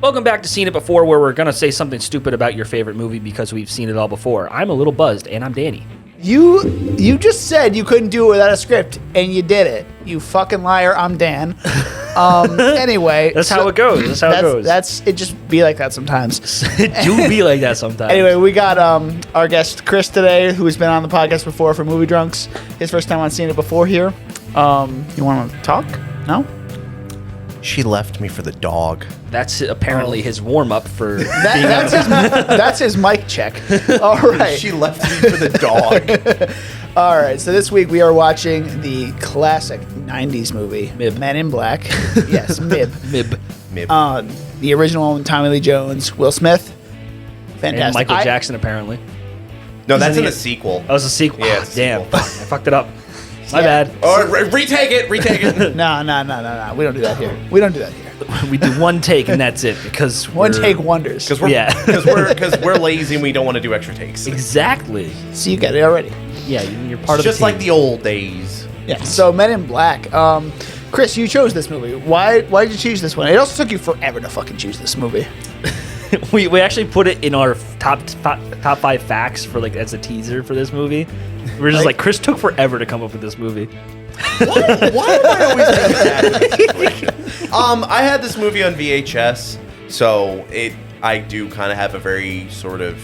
Welcome back to Seen It Before, where we're going to say something stupid about your favorite movie because we've seen it all before. I'm a little buzzed, and I'm Danny. You just said you couldn't do it without a script, and you did it. You fucking liar. I'm Dan. Anyway. That's how it goes. That's how it goes. It just be like that sometimes. It do be like that sometimes. Anyway, we got our guest Chris today, who's been on the podcast before for Movie Drunks. His first time on Seen It Before here. You want to talk? No? She left me for the dog. That's apparently his warm-up for being That's his mic check. All right. She left me for the dog. All right. So this week we are watching the classic 90s movie, Mib. Men in Black. Yes, Mib. Mib. The original one, Tommy Lee Jones, Will Smith. Fantastic. And Michael Jackson, apparently. No, that's in the the sequel. That was a sequel. Yeah, Ah, it's a damn. sequel. I fucked it up. My Yeah. bad. Oh, retake it. No. We don't do that here. We don't do that here. We do one take, and that's it, because One we're- take wonders. Because we're, Yeah. we're lazy and we don't want to do extra takes. Exactly. So you get it already. Yeah, you're part It's of just the like team. the old days. Yeah. So Men in Black. Chris, you chose this movie. Why did you choose this one? It also took you forever to fucking choose this movie. we actually put it in our top 5 facts for like as a teaser for this movie. We're just like Chris took forever to come up with this movie. Why am I always being bad with this movie? I had this movie on VHS, so I do kind of have a very sort of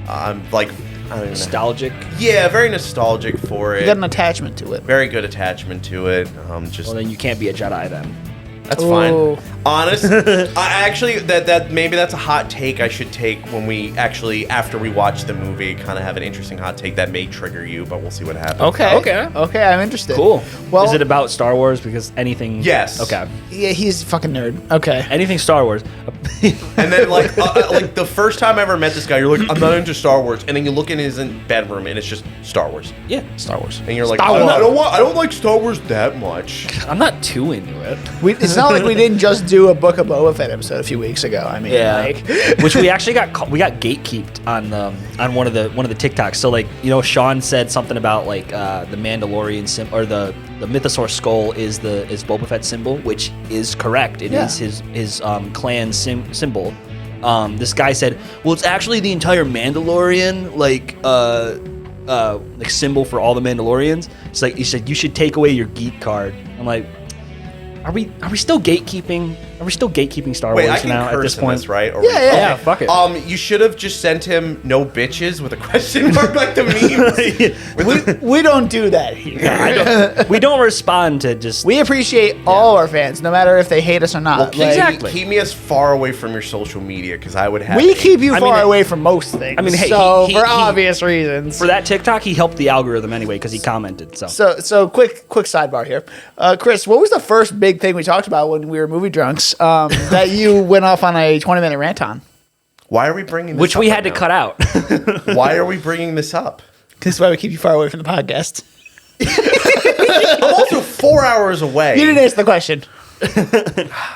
I don't even know. Nostalgic. Yeah, very nostalgic for You it. got an attachment to it. Very good attachment to it. Just Well, then you can't be a Jedi then. that's Oh. fine. Honest, I actually that maybe that's a hot take I should take when we actually after we watch the movie, kind of have an interesting hot take that may trigger you, but we'll see what happens. Okay, I'm interested. Cool. Well, Is it about Star Wars? Because anything. Yes. Okay. yeah, he's a fucking nerd. Okay. Anything Star Wars. And then like the first time I ever met this guy, you're like, I'm not into Star Wars, and then you look in his bedroom and it's just Star Wars, Yeah, Star Wars. and you're like, Star I Wars. don't like Star Wars that much. I'm not too into it. It's not like we didn't just do a Book of Boba Fett episode a few weeks ago. I mean, Which we actually got gatekeeped on one of the TikToks. So like, you know, Sean said something about like the Mandalorian or the Mythosaur skull is Boba Fett's symbol, which is correct. It is his clan symbol. This guy said, well, it's actually the entire Mandalorian like symbol for all the Mandalorians. It's like, he said, you should take away your geek card. I'm like, are we still gatekeeping? Are we still gatekeeping Star Wait, I Wars can now curse at this in point? this, right? Or Yeah, fuck it. You should have just sent him no bitches with a question mark like the memes. we don't do that here. We don't respond to just. We appreciate all our fans, no matter if they hate us or not. Well, keep, Like, Exactly. keep me as far away from your social media because I would have. we keep you I mean, far away from most things. I mean, hey, so he- for he- obvious reasons. For that TikTok, he helped the algorithm anyway because he commented. So quick sidebar here, Chris. What was the first big thing we talked about when we were movie drunks that you went off on a 20-minute rant on? Why are we bringing this which up we right had to now? cut out. Why are we bringing this up? This is why we keep you far away from the podcast. I'm also 4 hours away. You didn't answer the question.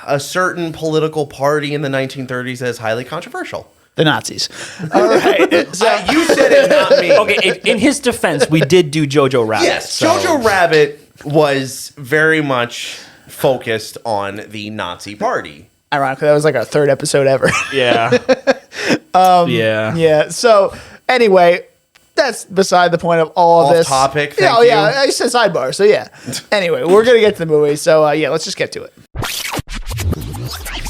A certain political party in the 1930s that is highly controversial. The Nazis. All right. So, You said it, not me. Okay, in his defense, we did do Jojo Rabbit. Yes, so- Jojo Rabbit was very much focused on the Nazi party. ironically, that was like our third episode ever. Yeah. Yeah. Yeah. So anyway, that's beside the point of all Off this. topic, Yeah, thank you. I said sidebar. So yeah. Anyway, we're gonna get to the movie. So let's just get to it.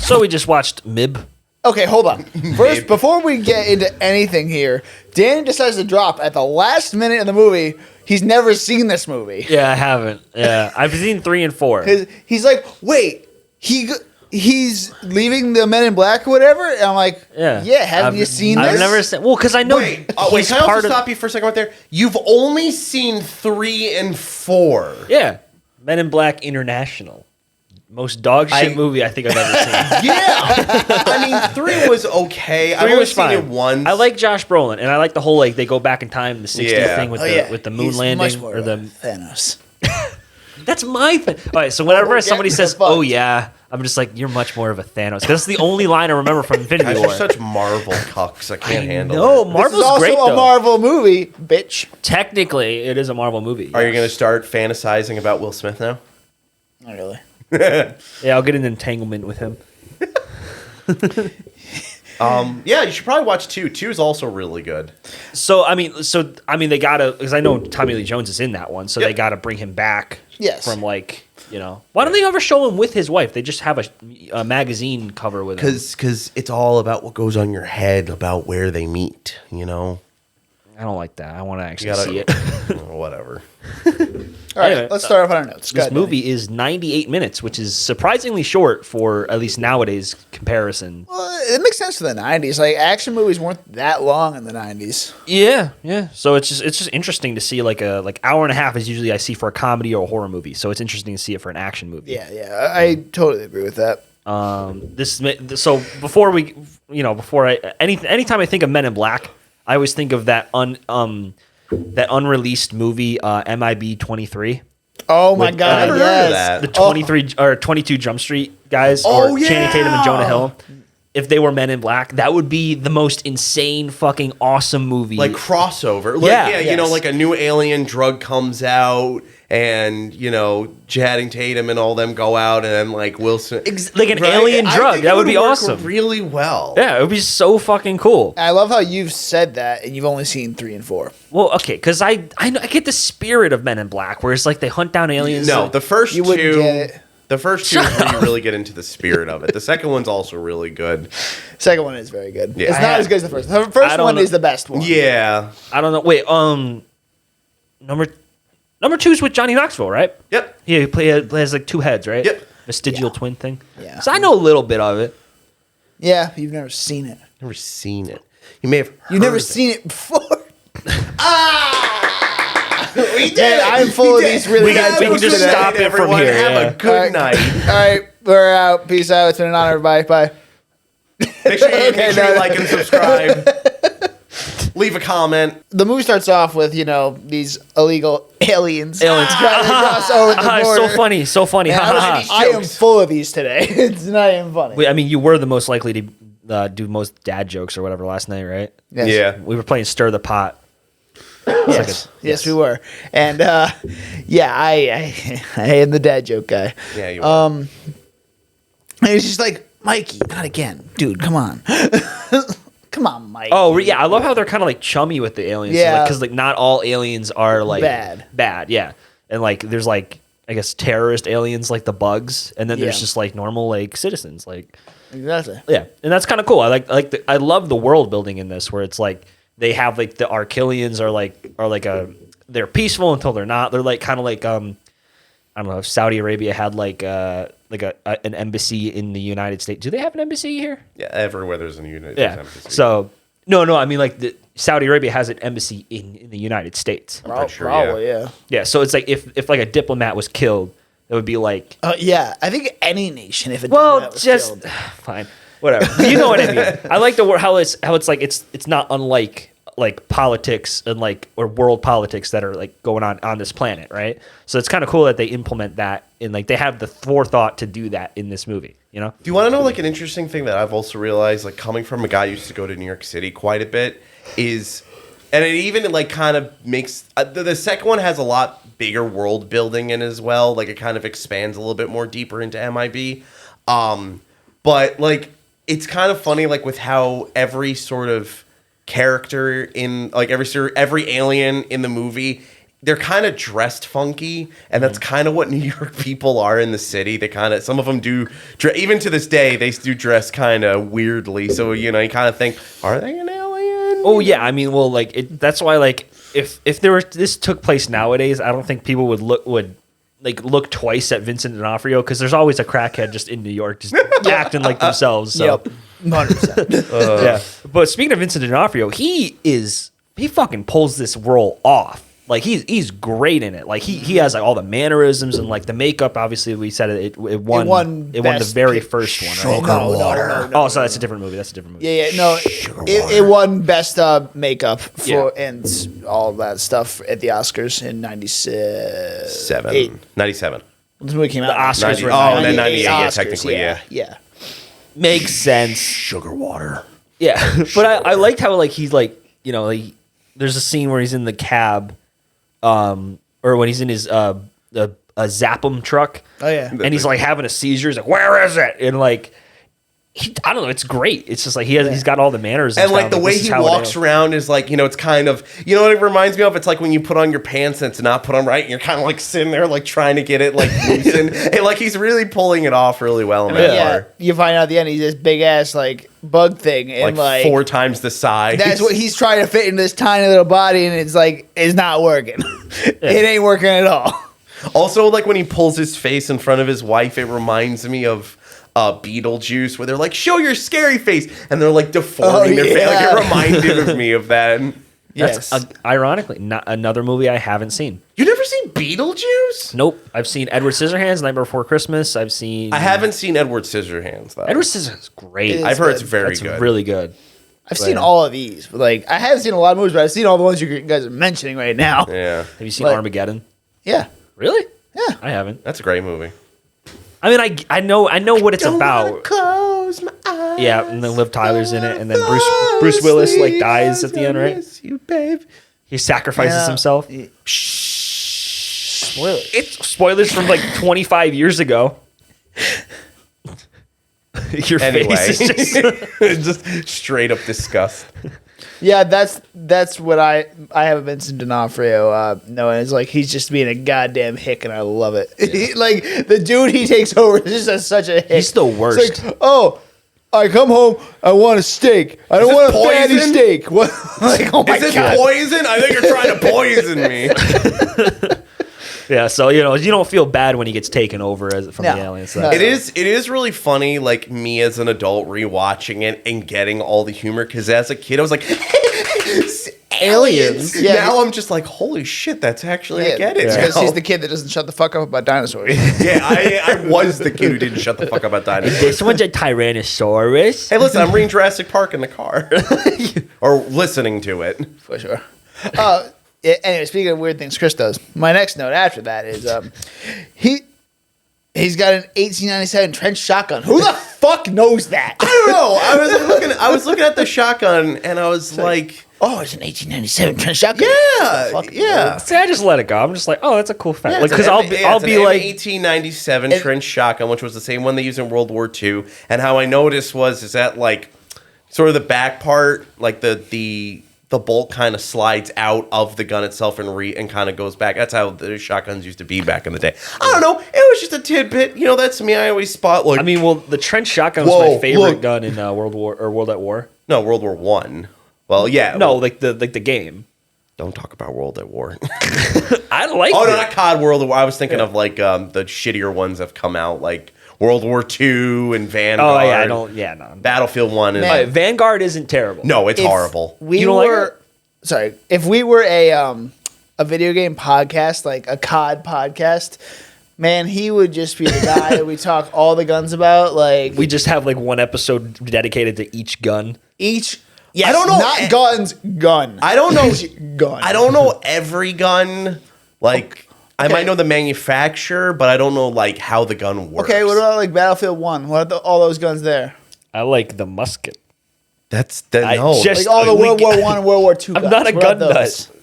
So we just watched Mib. Okay, hold on. First, before we get into anything here, Danny decides to drop at the last minute of the movie. He's never seen this movie. Yeah, I haven't. Yeah, I've seen 3 and 4. He's like, wait, he's leaving the Men in Black or whatever. And I'm like, Yeah. haven't you seen this? I've never seen. Well, because I know. Wait, he's can I part also of- stop you for a second right there? You've only seen 3 and 4. Yeah, Men in Black International. Most dog shit movie I think I've ever seen. Yeah. I mean, 3 was okay. I've 3 only was seen fine. it once. I like Josh Brolin, and I like the whole like they go back in time, the 60th Yeah. thing with the moon He's landing much more or the. Thanos. That's my thing. All right, so whenever We're somebody getting says, fucked. "Oh yeah," I'm just like, "You're much more of a Thanos." That's the only line I remember from Infinity Guys War. are such Marvel cucks. I can't handle No, it. Marvel's this is also great a though. Marvel movie, bitch. Technically, it is a Marvel movie. Are you going to start fantasizing about Will Smith now? Not really. Yeah, I'll get an entanglement with him. Yeah, you should probably watch 2. 2 is also really good. So I mean, they gotta, because I know Tommy Lee Jones is in that one, so Yep. they gotta bring him back. Yes. From like, why don't they ever show him with his wife? They just have a magazine cover with him. Because it's all about what goes on your head, about where they meet, I don't like that. I want to actually You gotta- see it. Whatever. All right, Anyway, let's start off on our notes. Go This ahead, movie is 98 minutes, which is surprisingly short for at least nowadays comparison. Well, it makes sense for the 90s. Like, action movies weren't that long in the 90s. Yeah. So it's just interesting to see like hour and a half is usually I see for a comedy or a horror movie. So it's interesting to see it for an action movie. Yeah, I totally agree with that. So before anytime I think of Men in Black, I always think of that unreleased movie MIB 23. Oh my With, God, I never heard of yes. that. The 23 or 22 Jump Street guys, Oh, or Channing Tatum and yeah! Jonah Hill. If they were Men in Black, that would be the most insane, fucking awesome movie. Like crossover. Like, Yeah. Yes. like a new alien drug comes out and, Channing Tatum and all them go out and then like Wilson. like an Right? alien I drug. think That it would be work awesome. really well. Yeah, it would be so fucking cool. I love how you've said that, and you've only seen 3 and 4. Well, okay, because I get the spirit of Men in Black, where it's like they hunt down aliens. No, the first You wouldn't two. get it. The first two is where you really get into the spirit of it. The second one's also really good. Second one is very good. Yeah. It's not as good as the first. The first don't one know. is the best one. Yeah. I don't know. Wait, number 2 is with Johnny Knoxville, right? Yep. He has like 2 heads, right? Yep. Vestigial Yeah. twin thing. Yeah. So I know a little bit of it. Yeah, you've never seen it. Never seen it. You may have heard You've never of it. seen it before. We did Man, it. I'm full of did. these really We bad can jokes just today. stop it from Everyone, here, have yeah. a good night. All right, we're out. Peace out. It's been an honor, everybody. Bye. Make sure you, Okay, make sure no, you no. like and subscribe. Leave a comment. The movie starts off with, these illegal aliens trying to cross over the It's border. so funny. Man, Ha, ha, ha. I am jokes. full of these today. It's not even funny. Wait, I mean, you were the most likely to do most dad jokes or whatever last night, right? Yes. Yeah. We were playing Stir the Pot. Yes, we were. And I am the dad joke guy. Yeah, you are. And it's just like, Mikey, not again. Dude, come on. Come on, Mike. Oh, yeah. I love how they're kind of like chummy with the aliens. Yeah. Because not all aliens are like Bad. Yeah. And like there's like, I guess, terrorist aliens like the bugs. And then there's Yeah. just like normal like citizens. Like, Exactly. yeah. And that's kind of cool. I love the world building in this where it's like they have like the Archelians they're peaceful until they're not. They're like kind of like, I don't know if Saudi Arabia had like an embassy in the United States. Do they have an embassy here? Yeah, everywhere there's a unit. Yeah. So no, I mean like Saudi Arabia has an embassy in the United States. pretty sure, Probably, yeah. Yeah. So it's like if like a diplomat was killed, it would be like, Yeah, I think any nation, if it well, was just killed. fine, whatever. But you know what I mean. I like the word how it's like it's not unlike like politics and like or world politics that are like going on this planet, right? So it's kind of cool that they implement that and like they have the forethought to do that in this movie. You know. Do you want to know like an interesting thing that I've also realized, like coming from a guy who used to go to New York City quite a bit, is, and it even like kind of makes the second one has a lot bigger world building in as well. Like it kind of expands a little bit more deeper into MIB. But like it's kind of funny like with how every sort of character in like every alien in the movie, they're kind of dressed funky, and that's kind of what New York people are in the city. They kind of, some of them do, even to this day, they do dress kind of weirdly. So you kind of think, are they an alien? Oh yeah, I mean, well, like that's why like if this took place nowadays, I don't think people would look twice at Vincent D'Onofrio because there's always a crackhead just in New York just acting like themselves. So. Yep, 100%. Yeah. But speaking of Vincent D'Onofrio, he fucking pulls this role off. Like he's great in it. Like he has like all the mannerisms and like the makeup. Obviously, we said it won the Best very Pic- first one. Right? No. Oh, so that's a different movie. That's a different movie. Yeah, no, it won best makeup for and all that stuff at the Oscars in 97. 97. This movie came out. The Oscars 90 were oh, and then 98. 98, yeah, Oscars, technically, yeah. Makes sense. Sugar water. Yeah, but I liked how like he's like there's a scene where he's in the cab, or when he's in his a Zappum truck. Oh yeah. And he's like having a seizure. He's like, "Where is it?" And like, I don't know. It's great. It's just like he's got all the manners. And like stuff. the way this is he how it walks is. around is like, it's kind of, what it reminds me of? It's like when you put on your pants and it's not put on right, and you're kind of like sitting there like trying to get it like loosened. And like he's really pulling it off really well in that part. You find out at the end he's this big ass like bug thing, and Like 4 times the size. that's what he's trying to fit in this tiny little body, and it's not working. It ain't working at all. Also, like when he pulls his face in front of his wife, it reminds me of Beetlejuice, where they're like, "Show your scary face," and they're like deforming their face. Like it reminded of me of that. Yes. That's ironically not another movie I haven't seen. You never seen Beetlejuice? Nope. I've seen Edward Scissorhands, Nightmare Before Christmas. I've seen. I haven't seen Edward Scissorhands though. Edward Scissorhands is great. It is I've heard good. it's very That's good. really good. I've seen all of these. But like I haven't seen a lot of movies, but I've seen all the ones you guys are mentioning right now. Yeah, Have you seen But- Armageddon? Yeah. Really? Yeah. I haven't. that's a great movie. I mean, I know what it's about. Close my eyes. Yeah, and then Liv Tyler's in it, and then Bruce Willis like dies at the end, right? Miss you, babe. He sacrifices Yeah. himself. Spoilers. It's spoilers from like 25 years ago. Your Anyway, face is just just straight up disgust. Yeah, that's what I have Vincent D'Onofrio knowing. It's like he's just being a goddamn hick, and I love it. Like the dude he takes over is just such a hick. He's the worst. It's like, oh, I come home, I want a steak. I don't this want a fatty poison? steak. What? Like, oh my Is this god. poison? I think you're trying to poison me. yeah. So you don't feel bad when he gets taken over from No. the aliens. No. It is really funny, like me as an adult rewatching it and getting all the humor. Because as a kid, I was like, aliens. Yeah. Now I'm just like, holy shit, that's actually I get it. Because now. he's the kid that doesn't shut the fuck up about dinosaurs. Yeah, I was the kid who didn't shut the fuck up about dinosaurs. This one's a Tyrannosaurus. Hey, listen, I'm reading Jurassic Park in the car, or listening to it. For sure. Anyway, speaking of weird things Chris does, my next note after that is he's got an 1897 trench shotgun. Who the fuck knows that? I don't know. I was looking at the shotgun, and I was like, Oh, it's an 1897 trench shotgun. yeah, Fuck yeah. See, I just let it go. I'm just like, oh, that's a cool fact. Yeah, Like, it's because an I'll be like, 1897 trench shotgun, which was the same one they used in World War II. And how I noticed is that like sort of the back part, like the bolt kind of slides out of the gun itself and kind of goes back. That's how the shotguns used to be back in the day. I don't know. It was just a tidbit. That's me. I always spot like. I mean, well, the trench shotgun was Whoa, my favorite look. gun in World at War. no, World War One. Well, yeah. No, well, like the game. don't talk about World at War. I like. Oh no, it. not COD World at War. I was thinking of like the shittier ones that have come out, like World War II and Vanguard. Oh yeah, I don't. Yeah, no. Battlefield 1 is Man. Vanguard isn't terrible. no, it's If horrible. We You don't like were sorry. If we were a video game podcast, like a COD podcast, man, he would just be the guy that we talk all the guns about. Like We just have like one episode dedicated to each gun. each. Yes, I don't know. Not guns. Gun. I don't know. Each gun. I don't know every gun. Like I Okay. might know the manufacturer, but I don't know like how the gun works. Okay, what about like Battlefield 1? What are all those guns there? I like the musket. That's the I no. just- Like all the we World War 1 and World War 2 I'm guns. not a What are gun those? nut.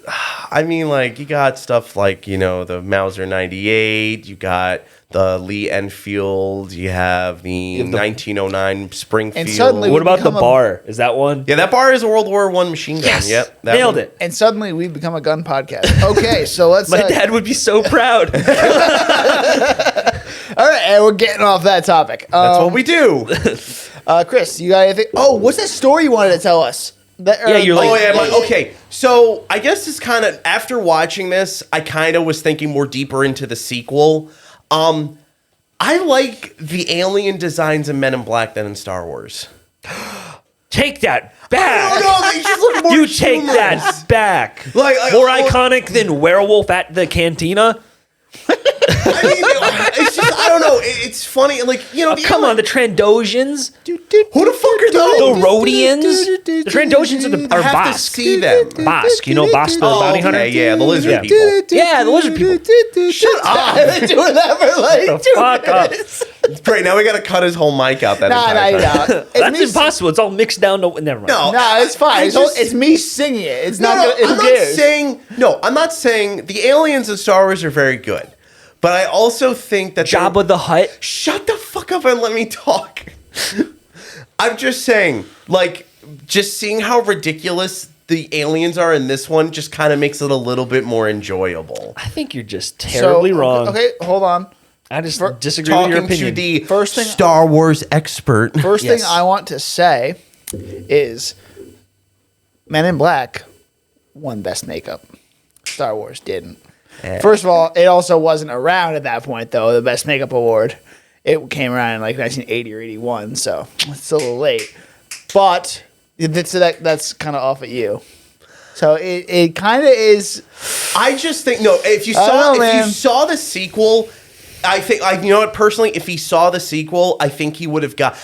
I mean, like you got stuff like the Mauser 98. You got the Lee Enfield. You have the 1909 Springfield. And suddenly What about the become a- bar? Is that one? yeah, that bar is a World War I machine gun. Yes! Yep, that Nailed one. it. And suddenly we've become a gun podcast. Okay, so let's. My dad would be so proud. All right, and we're getting off that topic. That's what we do. Chris, you got anything? Oh, what's that story you wanted to tell us? Yeah, you're like- Oh yeah, okay. So I guess it's kind of after watching this, I kind of was thinking more deeper into the sequel. I like the alien designs in Men in Black than in Star Wars. Take that back. no, they just look more You take humorous. that back. Like, More oh, iconic than Werewolf at the Cantina. I mean, it's just I don't know. It's funny, like Oh, come on, the Trandosians, who the fuck are the those? Rodians. The Trandosians I are have to Bosk. see them. Bosk, you know Bosk the Oh, bounty hunter? okay, yeah, the lizard Yeah. people. Yeah, the lizard people. Shut up! I've been doing that for like The 2 fuck up. minutes. Great, now we got to cut his whole mic out. That Nah, entire time. nah. It's That's me impossible. It's all mixed down to never mind. No, Nah, it's fine. I It's, just- it's me singing it. It's No, not. no, Gonna, I'm who not cares? saying no. I'm not saying the aliens in Star Wars are very good, but I also think that they're- Jabba the Hutt. Shut the fuck up and let me talk. I'm just saying, like, just seeing how ridiculous the aliens are in this one just kind of makes it a little bit more enjoyable. I think you're just terribly wrong. Okay, hold on. I just disagree with your Talking to opinion. the First thing- Star Wars expert. First Yes. thing I want to say is Men in Black won Best Makeup. Star Wars didn't. First of all, it also wasn't around at that point, though, the Best Makeup Award. It came around in like 1980 or 81, so it's still a little late. But so that's kind of off at you. So it kind of is. I just think if you I saw don't know, if man. you saw the sequel, I think you know what, personally, if he saw the sequel, I think he would have got.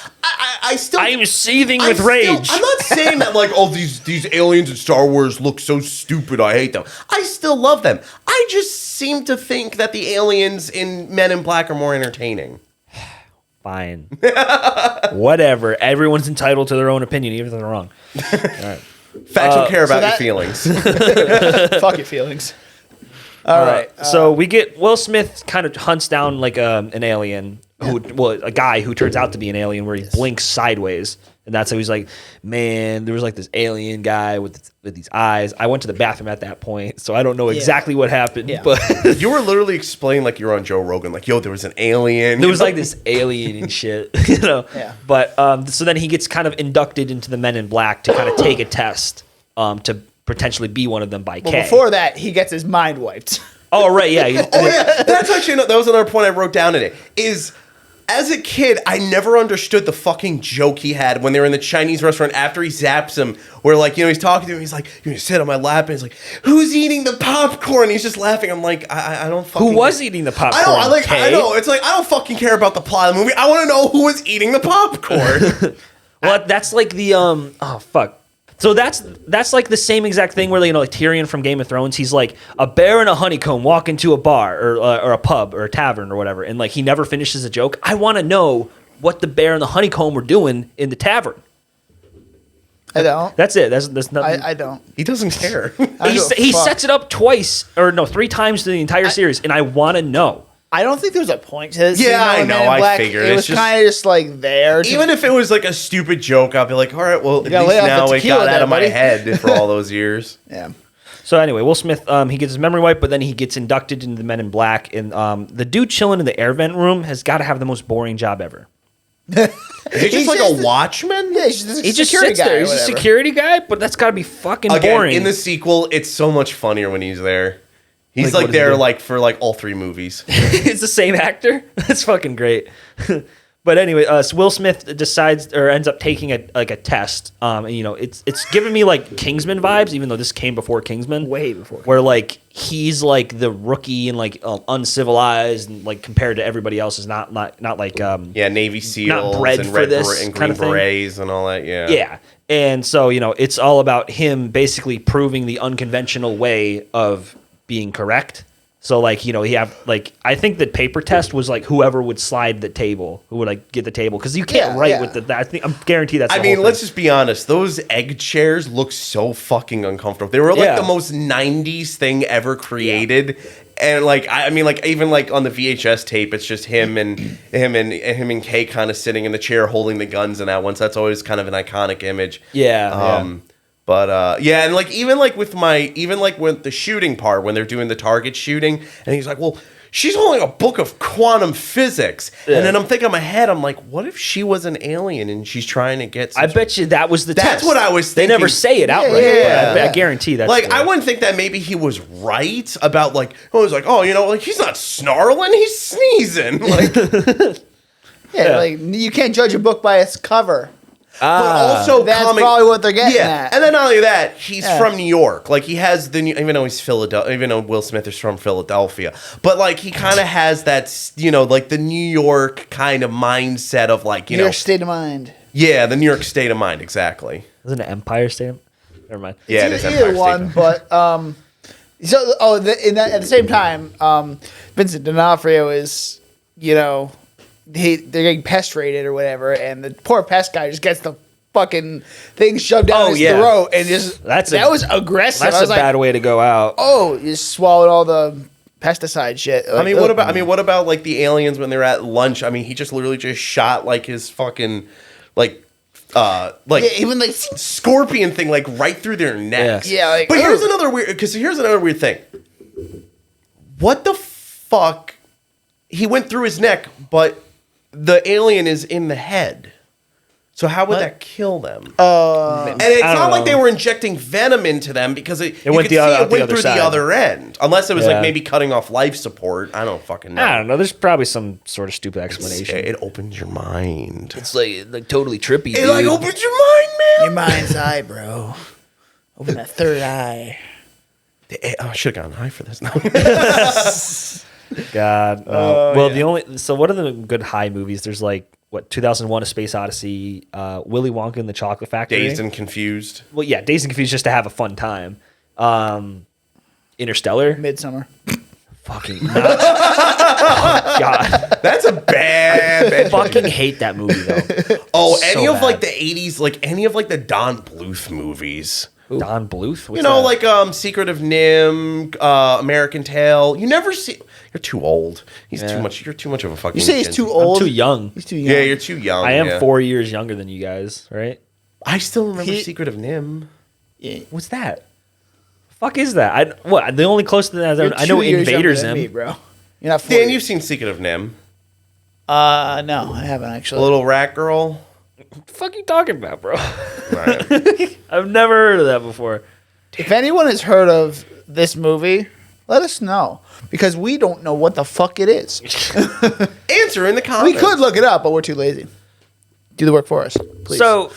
I still. I am seething I'm with still- rage. I'm not saying that like, oh, these aliens in Star Wars look so stupid. I hate them. I still love them. I just seem to think that the aliens in Men in Black are more entertaining. Fine. Whatever. Everyone's entitled to their own opinion, even if they're wrong. Facts don't care about that- your feelings. Fuck your feelings. All right. So we get Will Smith kind of hunts down like an alien a guy who turns out to be an alien where he blinks sideways. And that's how he's like, man, there was like this alien guy with these eyes. I went to the bathroom at that point, so I don't know exactly what happened. Yeah. But You were literally explaining like you're on Joe Rogan, like, yo, there was an alien. there was like this alien and shit, you know? Yeah. But so then he gets kind of inducted into the Men in Black to kind of take a test to potentially be one of them by Well, K. before that, he gets his mind wiped. Oh, right, yeah. Oh yeah, that's actually that was another point I wrote down today. Is as a kid, I never understood the fucking joke he had when they were in the Chinese restaurant after he zaps him, where like, you know, he's talking to him, he's like, you're gonna sit on my lap, and he's like, who's eating the popcorn? He's just laughing. I'm like, I don't fucking. Who was eating the popcorn? I know. It's like I don't fucking care about the plot of the movie. I want to know who was eating the popcorn. Well, that's like the oh fuck. So that's like the same exact thing where, you know, like Tyrion from Game of Thrones, he's like a bear and a honeycomb walk into a bar or a pub or a tavern or whatever, and like he never finishes a joke. I want to know what the bear and the honeycomb were doing in the tavern. I don't. That's it. That's nothing. I don't. He doesn't care. I don't give a He fuck. sets it up three times through the entire series, and I want to know. I don't think there's a point to this. Yeah, you I in know, Men in I Black. figured. It It's was just- kind of just like there. To, Even if it was like a stupid joke, I'll be like, all right, well, at gotta least lay off now the it tequila got out there, of my buddy. head for all those years. yeah. So anyway, Will Smith, he gets his memory wiped, but then he gets inducted into the Men in Black, and the dude chilling in the air vent room has got to have the most boring job ever. Is he just He's like just a watchman? Yeah, he's just a He just security sits guy. there. or He's a whatever. security guy, but that's got to be fucking Again, boring. in the sequel, it's so much funnier when he's there. He's Like, like, what does he there do? like for like all three movies. It's the same actor. That's fucking great. But anyway, so Will Smith decides or ends up taking a test. And, you know, it's giving me like Kingsman vibes, even though this came before Kingsman. Way before. Where like he's like the rookie and like uncivilized and like compared to everybody else is not like Yeah, Navy SEALs bred and for red this and kind green of thing. berets and all that. Yeah. Yeah. And so, you know, it's all about him basically proving the unconventional way of being correct. So, like, you know, I think the paper test was like whoever would slide the table, who would like get the table. Because you can't Yeah, write yeah. with I think I'm guaranteed that's I the mean, whole let's thing. just be honest. Those egg chairs look so fucking uncomfortable. They were like Yeah. the most '90s thing ever created, and like I mean, like even like on the VHS tape, it's just him and Kay kind of sitting in the chair holding the guns in that one. So that's always kind of an iconic image. Yeah. But yeah, and like even like with the shooting part when they're doing the target shooting, and he's like, well. She's holding a book of quantum physics, Yeah. and then I'm thinking in my head, I'm like, what if she was an alien and she's trying to get? I bet you that was the That's test. what I was They never thinking. say it outright. yeah, but I yeah. guarantee that's Like, the- I wouldn't think that maybe he was right about, like, I was like, oh, you know, like, he's not snarling, he's sneezing. Like, Yeah, like you can't judge a book by its cover. but also That's coming, probably what they're getting yeah. at. And then not only that, he's Yeah. from New York. Like, he has even though he's Philadelphia, even though Will Smith is from Philadelphia, but, like, he kind of has that, you know, like, the New York kind of mindset of, like, you Your know, state of mind. yeah, the New York state of mind, exactly. Isn't it Empire State? Never mind. Yeah, it It's is either Empire one, State. but at the same time, Vincent D'Onofrio is, you know, they're getting pest rated or whatever, and the poor pest guy just gets the fucking thing shoved down Oh, his yeah. throat and just That was aggressive. That's I a was like, bad way to go out. oh, you just swallowed all the pesticide shit. I mean, what about like the aliens when they're at lunch? I mean, he just literally just shot like his fucking like like Yeah, even like scorpion thing like right through their necks. Yeah, like, but here's ugh. another weird thing. What the fuck? He went through his neck, but the alien is in the head. So how would that kill them? And it's I don't not like know. they were injecting venom into them because you went could the see other- it out the went other through side. the other end. Unless it was Yeah. like maybe cutting off life support. I don't fucking know. I don't know. There's probably some sort of stupid explanation. It opens your mind. It's like totally trippy. It like opens your mind, man. your mind's eye, bro. Open that third eye. I should have gotten high for this. No. God. Well, the only what are the good high movies? There's like 2001: A Space Odyssey, Willy Wonka and the Chocolate Factory. Dazed and confused. Well, yeah, Dazed and Confused just to have a fun time. Interstellar. Midsummer. Fucking. Oh, God. That's a bad. I fucking hate that movie though. Oh, So any of like bad. the 80s, like any of like the Don Bluth movies. Don Bluth. What's You know, that? like Secret of Nim, American Tail. You never see. You're too old. He's Yeah. too much. You're too much of a fucking. You say he's kid. too old. I'm too young. He's too young. Yeah, you're too young. I am yeah. 4 years younger than you guys, right? I still remember He- Secret of Nim. Yeah. What's that? Fuck is that? The only close to that You're I know 2 years younger Invaders than him. me, bro. You're not 40. Dan, you've seen Secret of Nim. No, I haven't actually. Little rat girl. What the fuck are you talking about, bro? Right. I've never heard of that before. If anyone has heard of this movie, let us know because we don't know what the fuck it is. Answer in the We comments. could look it up, but we're too lazy. Do the work for us, please. So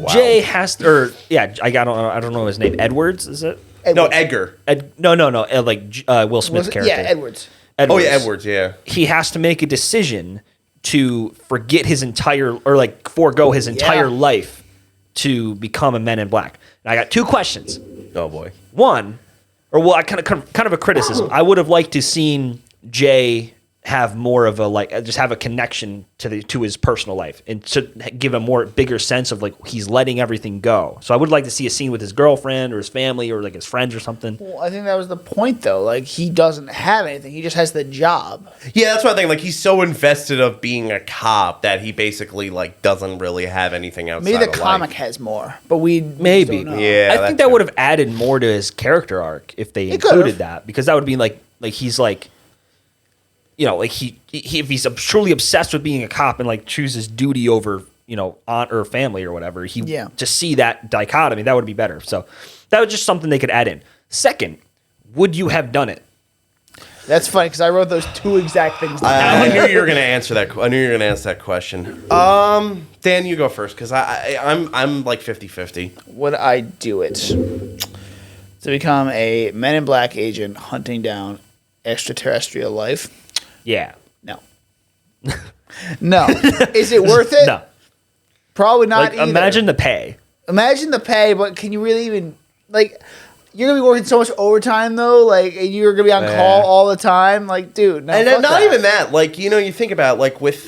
Jay has to, or yeah, I don't know his name. Edwards, is it? No, Edwards. Edgar. No. Will Smith's Was it- character. Yeah, Edwards. Oh yeah, Edwards. Yeah. He has to make a decision to forget his entire, or like forego his entire life to become a Men in Black. And I got two questions. Oh boy. One, I kind of a criticism. I would have liked to seen Jay have more of a just have a connection to his personal life and to give a more bigger sense of like he's letting everything go. So I would like to see a scene with his girlfriend or his family or like his friends or something. Well, I think that was the point, though. Like, he doesn't have anything. He just has the job. Yeah, that's what I think. Like he's so invested of being a cop that he basically like doesn't really have anything outside. Maybe the of comic life. has more, but we Maybe. don't know. Yeah, I that's think that true. would have added more to his character arc if they It included could've. that, because that would be like he's like, you know, like he if he's truly obsessed with being a cop and like chooses duty over, you know, aunt or family or whatever, to see that dichotomy, that would be better. So that was just something they could add in. Second, would you have done it? That's funny because I wrote those two exact things down. I knew you were gonna answer that. I knew you were gonna answer that question. Dan, you go first because I'm like 50-50. Would I do it to become a Men in Black agent hunting down extraterrestrial life? Yeah. No. No. Is it worth it? No. Probably not. Like either. imagine the pay. Imagine the pay, but can you really even like? You're gonna be working so much overtime though, like and you're gonna be on call all the time, like, dude. No, And fuck not that. even that. Like you know, you think about like with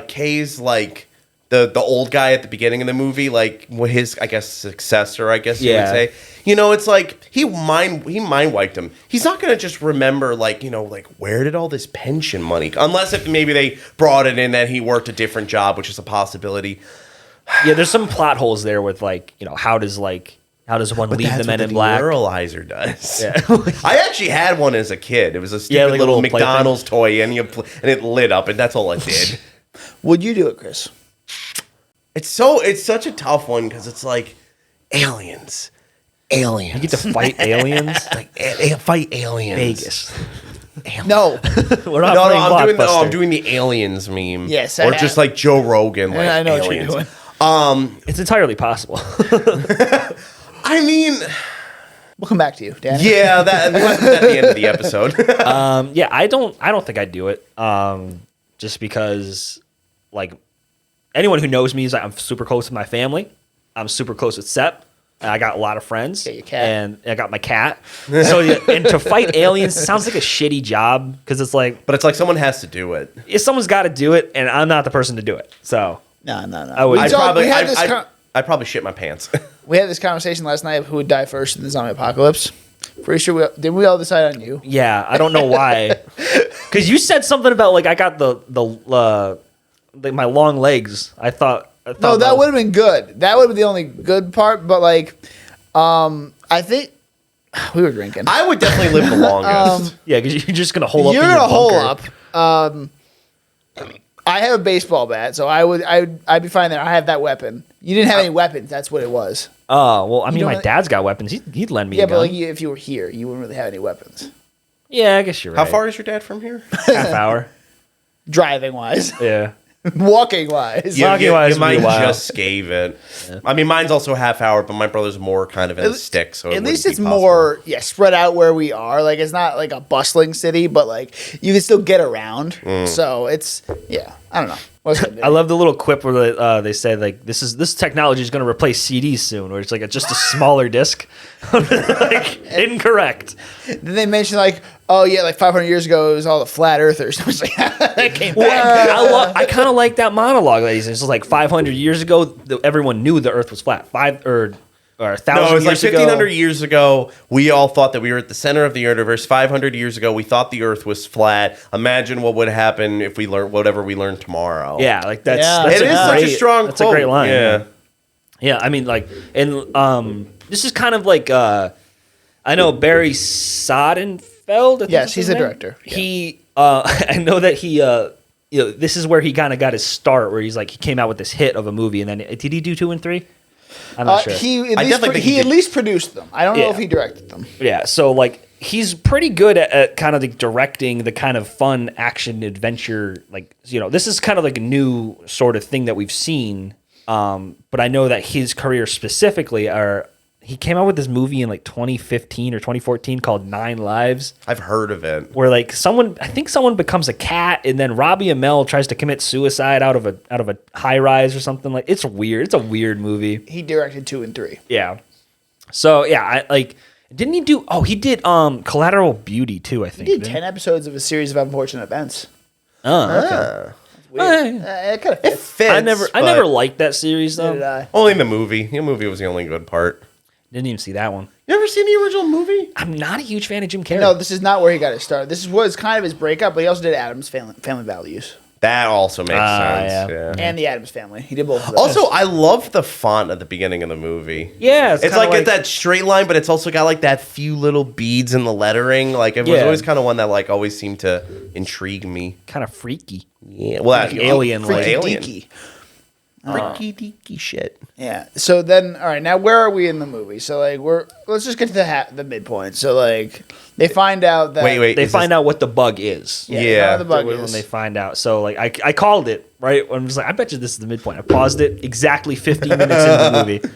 Kay's like the old guy at the beginning of the movie, like his I guess successor, I guess you would Yeah. say. You know, it's like he mind wiped him. He's not gonna just remember like, you know, like where did all this pension money unless if maybe they brought it in that he worked a different job, which is a possibility. Yeah, there's some plot holes there with like, you know, how does one leave the Men in Black? Neuralizer does. Yeah. I actually had one as a kid. It was a stupid Yeah, like a little little plaything. McDonald's toy, and and it lit up, and that's all it did. Would you do it, Chris? It's such a tough one because it's like aliens. You get to fight aliens. Like fight aliens. Vegas. No. We're not No, playing I'm Blockbuster. doing the aliens meme. Yes, or I- just like Joe Rogan. Like I know what aliens. you're doing. It's entirely possible. I mean, We'll come back to you, Dan. yeah, that's at the end of the episode. Yeah, I don't think I'd do it. Just because, like, anyone who knows me is like, I'm super close with my family. I'm super close with Sep. And I got a lot of friends. Got your cat. And I got my cat. So, yeah, and to fight aliens sounds like a shitty job because it's like, But it's like someone has to do it. if someone's got to do it, and I'm not the person to do it. So, No. I would- We, I'd talked- we had this I'd probably shit my pants. we had this conversation last night of who would die first in the zombie apocalypse. Pretty sure didn't we all decide on you? yeah, I don't know why. Because you said something about, like, I got the my long legs. I thought No, that would have been good. That would have been the only good part. But like, I think we were drinking. I would definitely live the longest. Yeah, because you're just gonna hole up. You're in your gonna hole bunker. up. I have a baseball bat, so I'd be fine there. I have that weapon. You didn't have any weapons. That's what it was. Oh well, I mean, don't my have- dad's got weapons. He'd lend me Yeah, a gun. but like, if you were here, you wouldn't really have any weapons. Yeah, I guess you're How right. far is your dad from here? Half hour. Driving wise, Yeah. walking wise. Yeah. Walking wise would be mine a while. just gave it. I mean, mine's also half hour, but my brother's more kind of in the stick. So At least it's more spread out where we are. Like it's not like a bustling city, but like you can still get around. So it's I don't know. What's gonna do? I love the little quip where they say like this technology is going to replace CDs soon, where it's like just a smaller disc. Like incorrect. Then they mention like, oh yeah, like 500 years ago it was all the flat earthers. I was like, that came back. I kind of like that monologue that he says. It's like 500 years ago, everyone knew the Earth was flat. Or 1,000 No, it was like years ago. 1,500 years ago. We all thought that we were at the center of the universe. 500 years ago, we thought the Earth was flat. Imagine what would happen if we learned whatever we learned tomorrow. Yeah, like that's Yeah. that's It is such a great- strong That's quote. a great line. Yeah. Yeah, I mean, like, and this is kind of like I know Barry Sonnenfeld. I think Yes, is he's his a name. director. Yeah. He, I know that he, this is where he kind of got his start, where he's like he came out with this hit of a movie, and then did he do 2 and 3? I'm not sure. He I definitely think he he at did. least produced them. I don't know Yeah. if he directed them. Yeah, so like he's pretty good at kind of directing the kind of fun action adventure. Like this is kind of like a new sort of thing that we've seen. But I know that his career specifically he came out with this movie in like 2015 or 2014 called 9 Lives, I've heard of it. where like I think someone becomes a cat, and then Robbie Amell tries to commit suicide out of a high rise or something. Like it's weird. It's a weird movie. He directed 2 and 3. Yeah. So yeah, I like. Didn't he do? Oh, he did Collateral Beauty too. I think. He did didn't 10 episodes of a series of unfortunate events. Oh, okay. Weird. Eh. It kind of It fits. fits. I but never liked that series So though. did I. Only the movie. The movie was the only good part. Didn't even see that one. You ever seen the original movie? I'm not a huge fan of Jim Carrey. No, this is not where he got his start. This was kind of his breakup, but he also did Adam's Family Values That also makes Ah, sense. yeah. Yeah. and the Adams Family. He did both of those. Also, I love the font at the beginning of the movie. Yeah, It's like it's that straight line, but it's also got like that few little beads in the lettering. Like it was Yeah. always kind of one that like always seemed to intrigue me. kind of freaky. Yeah, well, Like alien, like alien, Freaky freaky deaky shit. Yeah. So then, all right. Now, where are we in the movie? So like, let's just get to the midpoint. So like, they find out that Wait, They is find this- out what the bug is. Yeah. Yeah. The bug when is. they find out. So like I called it right. I'm just like I bet you this is the midpoint. I paused it exactly 15 minutes into the movie.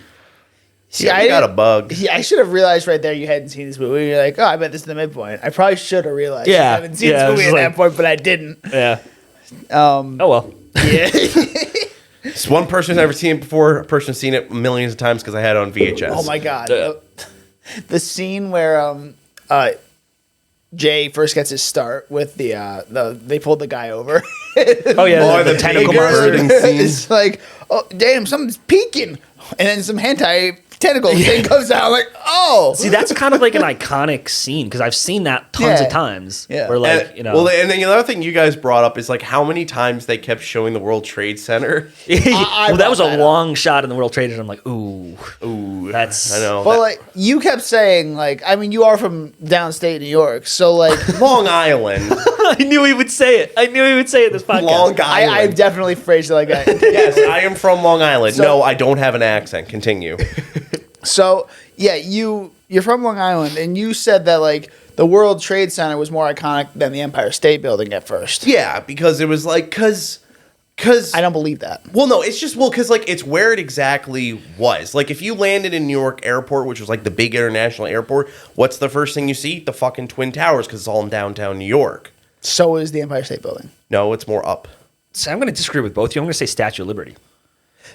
See, Yeah, I you got a didn't- bug. Yeah, I should have realized right there you hadn't seen this movie. You're like, oh, I bet this is the midpoint. I probably should have realized. Yeah, I haven't seen yeah, this movie it's at like- that point, but I didn't. Yeah. Um, Oh well. yeah. It's one person's never seen it before. A person's seen it millions of times because I had it on VHS. Oh my god. Yeah. The scene where Jay first gets his start with the they pulled the guy over. Oh yeah. Boy, the the tentacle big monster. birding scene. It's like, oh damn, something's peeking, and then some hentai tentacle thing comes out. Like, oh, See, that's kind of like an iconic scene because I've seen that tons Yeah. of times. Yeah. Where like And, you know. well, and then the other thing you guys brought up is like how many times they kept showing the World Trade Center. I well, that was brought a that long shot in the World Trade, and I'm like, ooh, Ooh, that's I know. But that- like you kept saying, like, I mean, you are from downstate New York, so like, Long Island. I knew he would say it. I knew he would say it this podcast. Long I Island. definitely phrased it like that. Yes, I am from Long Island. So- No, I don't have an accent. Continue. So yeah, you're from Long Island, and you said that like the World Trade Center was more iconic than the Empire State Building at first. Yeah, because it was like, because I don't believe that. well, no, it's just because like it's where it exactly was. Like if you landed in New York Airport, which was like the big international airport, what's the first thing you see? The fucking Twin Towers, because it's all in downtown New York. So is the Empire State Building. No, it's more up. So I'm going to disagree with both of you. I'm going to say Statue of Liberty.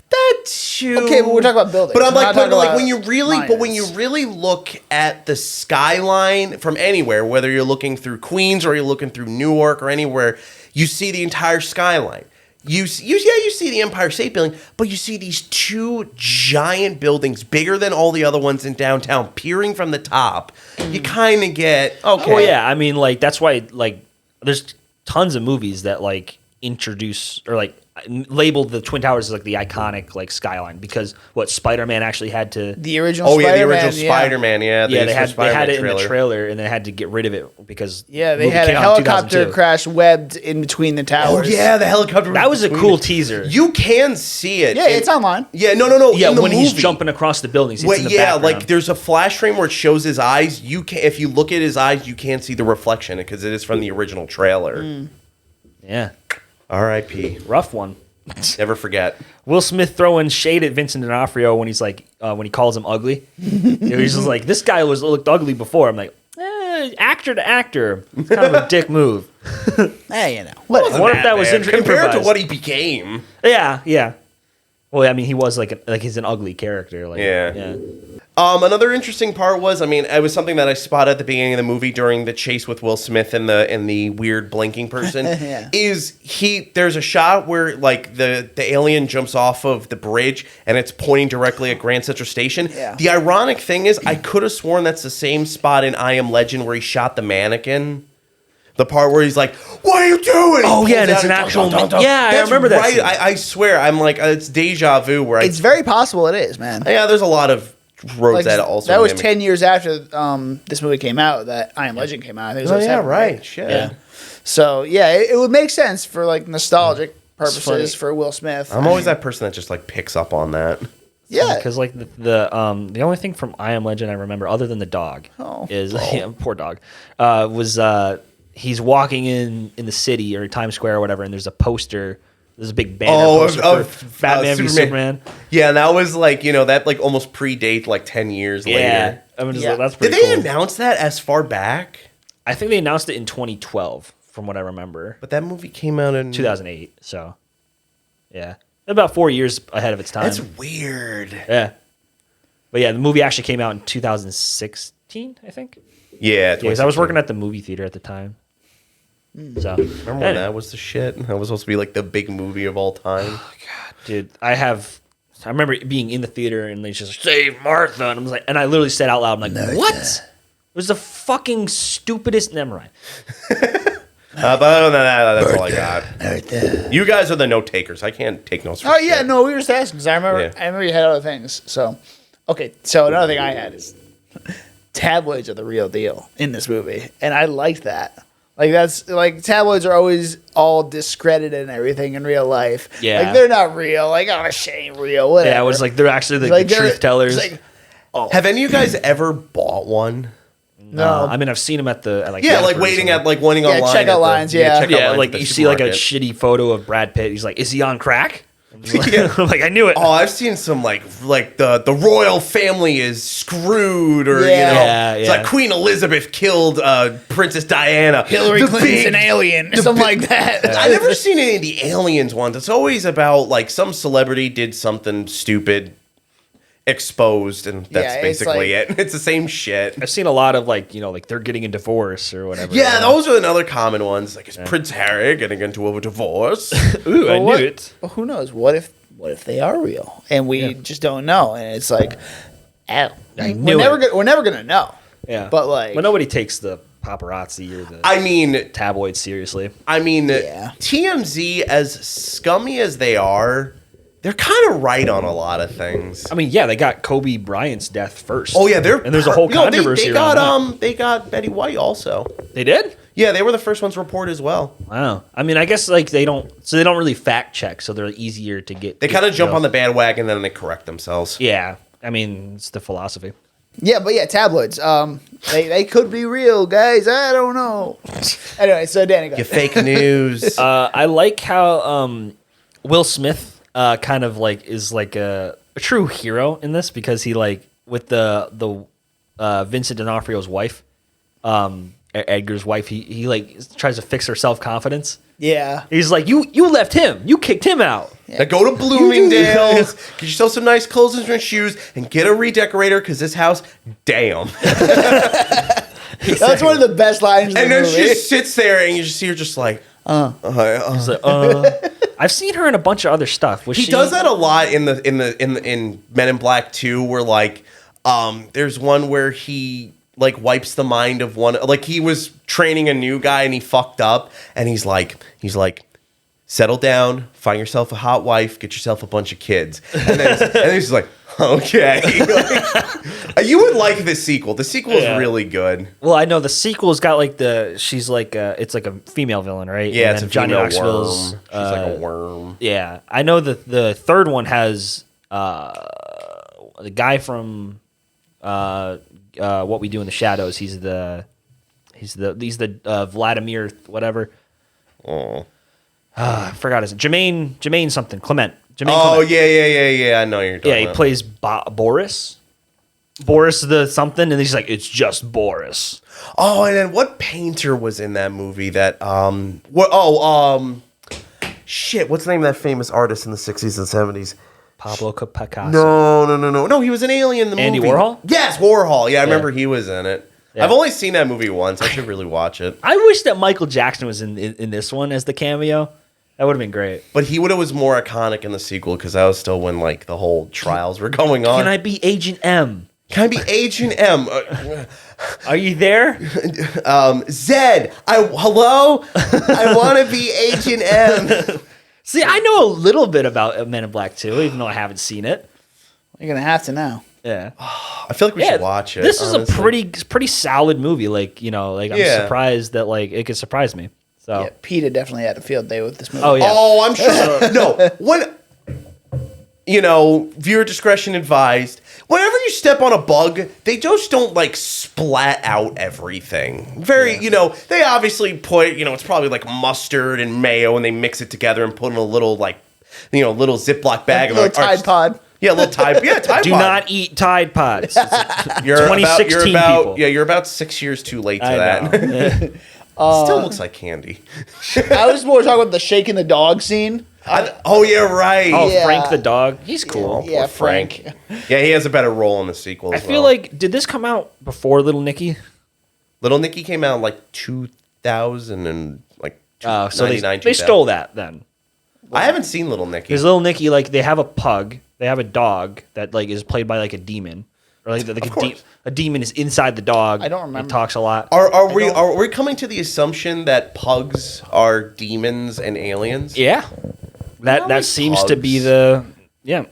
That's true. Okay, but we're talking about buildings. But I'm We're like, not talking but like about when you really, but when you monuments. really look at the skyline from anywhere, whether you're looking through Queens or you're looking through Newark or anywhere, you see the entire skyline. You see the Empire State Building, but you see these two giant buildings, bigger than all the other ones in downtown, peering from the top. You kind of get okay. Well, yeah. I mean, like that's why like there's tons of movies that like introduce or like labeled the Twin Towers as like the iconic like skyline because what Spider-Man actually had to. The original. Oh yeah, the Spider-Man, original Spider-Man. Yeah, Yeah, they had Spider-Man it in the trailer, and they had to get rid of it because Yeah, the they movie had a came out in helicopter 2002. crash webbed in between the Oh towers. yeah, the helicopter. That was a between cool the- teaser. You can see it. Yeah, it's online. Yeah, no. Yeah, in the when he's movie. jumping across the buildings. It's Wait, in the yeah, background. like there's a flash frame where it shows his eyes. You can, if you look at his eyes, you can't see the reflection because it is from the original trailer. Yeah, R.I.P. rough one. Never forget. Will Smith throwing shade at Vincent D'Onofrio when he's like when he calls him ugly. He's just like, this guy looked ugly before. I'm like, actor to actor, it's kind of a dick move. Hey, you know. Whatever. I wonder if that was compared to improvised. what he became. Yeah. Well, I mean, he was like he's an ugly character. Like, Yeah. Another interesting part was, I mean, it was something that I spotted at the beginning of the movie during the chase with Will Smith and the weird blinking person. Yeah. There's a shot where like the alien jumps off of the bridge and it's pointing directly at Grand Central Station. Yeah. The ironic thing is, I could have sworn that's the same spot in I Am Legend where he shot the mannequin. The part where he's like, "What are you doing?" Oh, He yeah, pulls and it's out an and actual- dun, dun, dun. yeah, I That's remember that right. scene. I swear, I'm like, it's deja vu. Where It's very possible it is, man. yeah, there's a lot of roads Like, that also that was mimic- 10 years after this movie came out, that I Am Legend came out. I think it was Oh, yeah, 07, right. Shit. Yeah. So, yeah, it would make sense for, like, nostalgic funny. purposes for Will Smith. I'm always that person that just like picks up on that. Yeah. Because like the only thing from I Am Legend I remember other than the dog is yeah, poor dog was he's walking in the city or Times Square or whatever, and there's a poster. There's a big banner poster for Batman v Superman. Yeah, that was like, that like almost predate like 10 years Yeah, later. I mean, Yeah. that's Did pretty they cool. announce that as far back? I think they announced it in 2012, from what I remember. But that movie came out in 2008. So, yeah, about 4 years ahead of its time. That's weird. Yeah, but yeah, the movie actually came out in 2016, I think. Yeah, Yeah, 'cause I was working at the movie theater at the time. So, Remember when that was the shit? That was supposed to be like the big movie of all time. dude, I remember being in the theater and they just save Martha, and I was like, and I literally said out loud, I'm like, what? It was the fucking stupidest. Never mind. But other than that, that's all I got. You guys are the note takers. I can't take notes. For Oh, yeah, shit. no, we were just asking because I remember, Yeah. I remember you had other things. So, okay, so another thing I had is tabloids are the real deal in this movie. And I liked that. Like, that's like tabloids are always all discredited and everything in real life. Yeah. Like, they're not real. Like, oh, shit ain't real. Whatever. Yeah, it was like they're actually the Like, they're- truth tellers. it's like, Have any of you guys ever bought one? no. I mean, I've seen them at the at, like Yeah, Walmart like or waiting something. at like waiting Yeah, online. checkout at the- lines, yeah. checkout yeah, lines like at the you see like a supermarket. shitty photo of Brad Pitt. He's like, is he on crack? I'm just like, Yeah. I'm like, I knew it. Oh, I've seen some like the royal family is screwed, or Yeah. Yeah, it's yeah. like Queen Elizabeth killed Princess Diana. Hillary The Clinton's big- an alien. Something like that. I never seen any of the aliens ones. It's always about like some celebrity did something stupid, exposed, and that's Yeah, it's basically like- it. It's the same shit. I've seen a lot of like like they're getting a divorce or whatever. Yeah, those are another common ones. Like, is Prince Harry getting into a divorce? Ooh, I Well, knew what- it. Well, who knows? What if they are real and we just don't know? And it's like, knew we're never gonna know. Yeah, But, like- nobody takes the paparazzi or the I mean, tabloids seriously. Yeah. TMZ, as scummy as they are, they're kind of right on a lot of things. I mean, yeah, they got Kobe Bryant's death first. Oh yeah, and there's a whole controversy They around got they got Betty White also. that. They did. Yeah, they were the first ones to report as well. Wow. I mean, I guess like they don't really fact check, so they're easier to get. They kind of jump on the bandwagon, then they correct themselves. Yeah, I mean, it's the philosophy. Yeah, but yeah, tabloids. They could be real, guys. I don't know. Anyway, so Danny, go. You fake news. I like how Will Smith kind of like is like a true hero in this because he like with the Vincent D'Onofrio's wife, Edgar's wife. He like tries to fix her self-confidence. Yeah. He's like, you left him, you kicked him out. Now go to Bloomingdale's, get yourself some nice clothes and some shoes, and get a redecorator because this house, damn. That's one of the best lines in And the then movie. she just sits there, and you just see her just like. He's like, I've seen her in a bunch of other stuff. Was He she does that a lot in Men in Black 2, where like there's one where he like wipes the mind of one, like he was training a new guy and he fucked up, and he's like settle down, find yourself a hot wife, get yourself a bunch of kids. And then he's like, okay. Like, you would like the sequel. The sequel is really good. Well, I know the sequel's got like she's like it's like a female villain, right? Yeah, And it's a then Johnny female Knoxville's, worm. She's like a worm. Yeah, I know that the third one has the guy from What We Do in the Shadows. He's the Vladimir whatever. Oh. I forgot his Jermaine something Clement. Jermaine Oh, Clement. yeah. I know you're talking Yeah, he about. plays Boris. Boris the something, and he's like, it's just Boris. Oh, and then what painter was in that movie that shit, what's the name of that famous artist in the 60s and 70s? Pablo Picasso. No, he was an alien in the Andy movie. Warhol? Yes, Warhol. Yeah, I remember he was in it. Yeah. I've only seen that movie once. I should really watch it. I wish that Michael Jackson was in this one as the cameo. That would have been great. But he would have was more iconic in the sequel because that was still when like the whole trials were going on. Can I be Agent M? Can I be Agent M? Are you there? Zed, hello? I want to be Agent M. See, I know a little bit about Men in Black 2, even though I haven't seen it. You're gonna have to now. Yeah. I feel like we should watch it. This is honestly. a pretty solid movie. Like, you know, like I'm surprised that like it could surprise me. So Yeah, Peter definitely had a field day with this movie. Oh, yeah. Oh, I'm sure. No, viewer discretion advised. Whenever you step on a bug, they just don't like splat out everything. They obviously put, it's probably like mustard and mayo, and they mix it together and put in a little little Ziploc bag. A little Tide Pod. Yeah, a little Tide. Yeah, Tide do Pod. not eat Tide Pods. You're 2016 people. Yeah, you're about 6 years too late to I that. know. Still looks like candy. I was more talking about the shaking the dog scene. Oh yeah, right. Oh, Yeah. Frank the dog. He's cool. Yeah, poor Frank. Frank. Yeah, he has a better role in the sequel. I As feel well. like, did this come out before Little Nicky? Little Nicky came out in like 2000 and like So 99, they 2000. stole that then. I haven't seen Little Nicky. Because Little Nicky, like, they have a pug, they have a dog that like is played by like a demon, or like course. a demon is inside the dog. I don't remember. It talks a lot. Are we coming to the assumption that pugs are demons and aliens? Yeah, that like seems to be pugs. the yeah.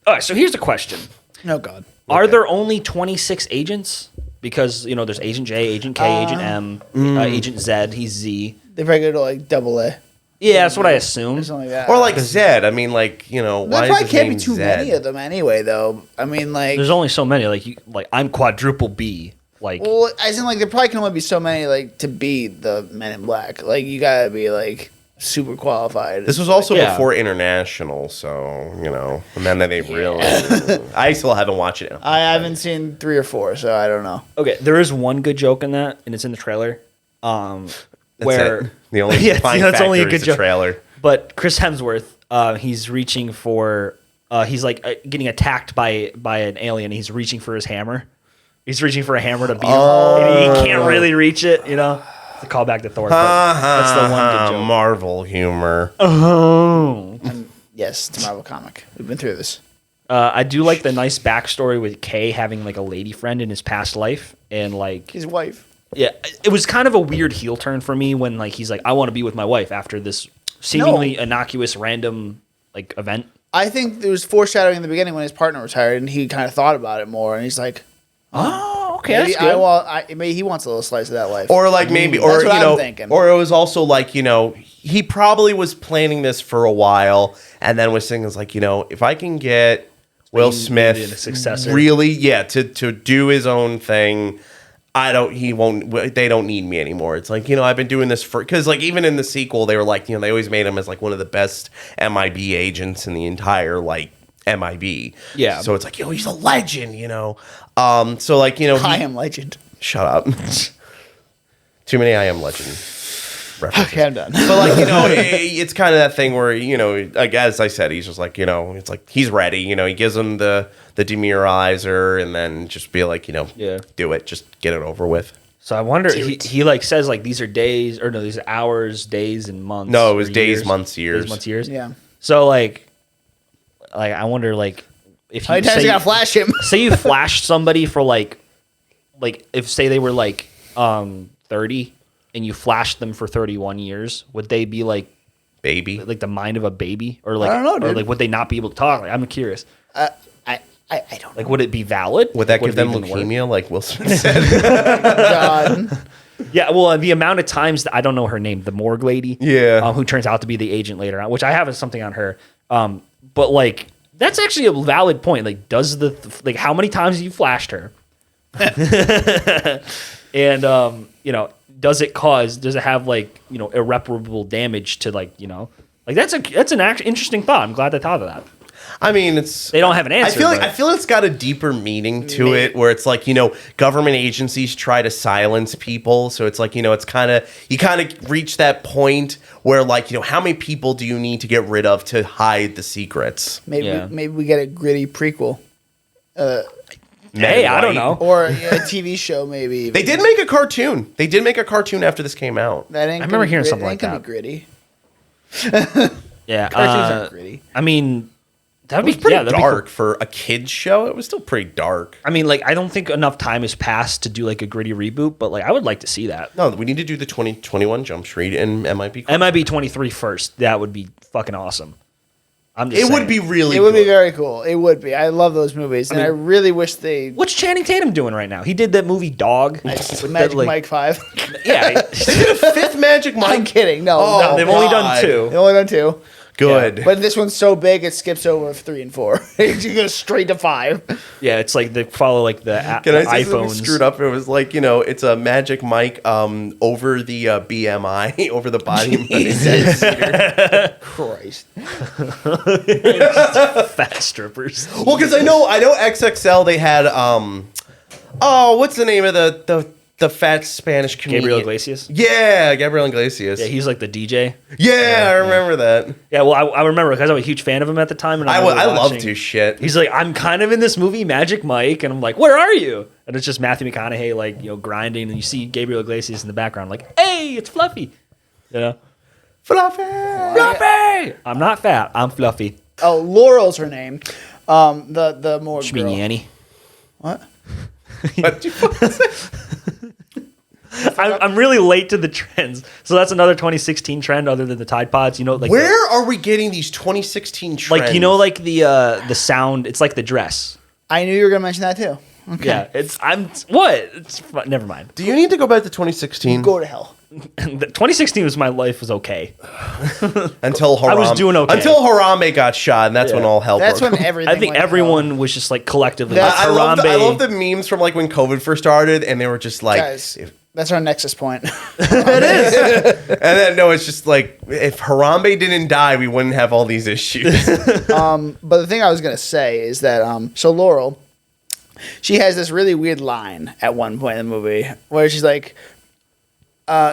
All right, so here's the question: Oh God. Are there only 26 agents? Because there's Agent J, Agent K, Agent M, Agent Z. He's Z. They probably go to like double A. Yeah, that's what I assume. Or something like that. Or like Zed. I mean, like, there why probably is his can't name be too Zed? many of them anyway, though. I mean, like, There's only so many. Like I'm quadruple B. Like well, as in like there probably can only be so many like to be the Men in Black. Like you gotta be like super qualified. This was also Yeah. before International, so, and then they really... I still haven't watched it. I haven't seen 3 or 4, so I don't know. okay, there is one good joke in that, and it's in the trailer. That's Where it. The only Yeah, fine that's factor only a is good the joke. trailer. But Chris Hemsworth, he's reaching for, he's like getting attacked by an alien. He's reaching for his hammer. He's reaching for a hammer to beat him. And he can't really reach it. It's a callback to Thor. But that's the one good joke. Marvel humor. Oh. Yes, it's a Marvel comic. We've been through this. I do like the nice backstory with Kay having like a lady friend in his past life, and like His wife. yeah, it was kind of a weird heel turn for me when like he's like I want to be with my wife after this seemingly innocuous random like event. I think there was foreshadowing in the beginning when his partner retired, and he kind of thought about it more, and he's like, Oh, okay, maybe that's good. maybe he wants a little slice of that life. Or like maybe, or That's what I'm thinking. or it was also like he probably was planning this for a while, and then was thinking, like if I can get Will Be a Smith successor. really, to do his own thing, they don't need me anymore. It's like I've been doing this because like even in the sequel they were like they always made him as like one of the best MIB agents in the entire like MIB. Yeah. So it's like he's a legend. So like I Am Legend. Shut up. Too many I Am Legend references. Okay, I'm done. But like it's kind of that thing where like as I said, he's just like it's like he's ready. He gives him the demuralizer and then just be like Yeah. do it, just get it over with. So I wonder he like says like these are days or no these are hours, days, and months. No, it was or days, years. months, years. Days, months, years. Yeah. So like I wonder like if How many times you gotta flash him? say you flashed somebody for like if say they were like 30 and you flashed them for 31 years, would they be like baby. like the mind of a baby, or like I don't know, or dude. like would they not be able to talk? Like, I'm curious. I don't Like, would it be valid? Would that Would give it them even work? leukemia, like Will Smith said? God. Yeah, well, the amount of times that I don't know her name, the morgue lady, Yeah. who turns out to be the agent later on, which I have something on her. But like, that's actually a valid point. Like, does like how many times have you flashed her? And does it have like irreparable damage to like that's an interesting thought. I'm glad they thought of that. I mean, They don't have an answer. I but- feel it's got a deeper meaning to it, where it's like government agencies try to silence people, so it's like it's kind of reach that point where like how many people do you need to get rid of to hide the secrets? Maybe we get a gritty prequel. Hey, I don't know. Or a TV show, maybe. They did make a cartoon. They did make a cartoon after this came out. That ain't I remember hearing something ain't like gonna that. be gritty. Yeah, Cartoons aren't gritty. I mean, that'd It was be pretty that'd be cool. dark for a kids show. It was still pretty dark. I mean, like, I don't think enough time has passed to do like a gritty reboot, but like, I would like to see that. No, we need to do the 2021 Jump Street and MIB. MIB 23 first. That would be fucking awesome. I'm just It saying. would be really. It would be good. very cool. It would be. I love those movies, and I really wish they. What's Channing Tatum doing right now? He did that movie Dog. with Magic that, like- Mike 5. Yeah. Fifth Magic Mike. I'm kidding. No, Oh, no. They've only done God. two. They only done 2. Good. But this one's so big, it skips over 3 and 4. You go straight to 5. Yeah, it's like they follow like the Can I the say something iPhones. screwed up? It was like it's a Magic Mike over the BMI over the body. Christ. Fat strippers. Well, because I know XXL. They had what's the name of the fat Spanish comedian? Gabriel Iglesias. Yeah, Gabriel Iglesias. Yeah, he's like the DJ. Yeah, I remember that. Yeah, well, I remember because I was a huge fan of him at the time, and I remember loved watching- his shit. He's like, I'm kind of in this movie, Magic Mike, and I'm like, where are you? And it's just Matthew McConaughey, like, grinding, and you see Gabriel Iglesias in the background, like, hey, it's Fluffy. Fluffy. Fluffy! I'm not fat, I'm fluffy. Oh, Laurel's her name. The more girl. Schminiani. What? What you fucking say? I'm really late to the trends. So that's another 2016 trend other than the Tide Pods. Like Where are we getting these 2016 trends? like the sound, it's like the dress. I knew you were going to mention that too. Okay. Yeah, never mind. Do you need to go back to 2016 Go to hell. 2016 was my life was okay. until Harambe? I was doing okay. Until Harambe got shot, and that's when all hell That's broke. when everything I think went to everyone was just like collectively That's- like, Harambe. I love the memes from like when COVID first started, and they were just like, Guys, that's our nexus point. and then no, it's just like if Harambe didn't die, we wouldn't have all these issues. But the thing I was going to say is that, so Laurel, she has this really weird line at one point in the movie where she's like,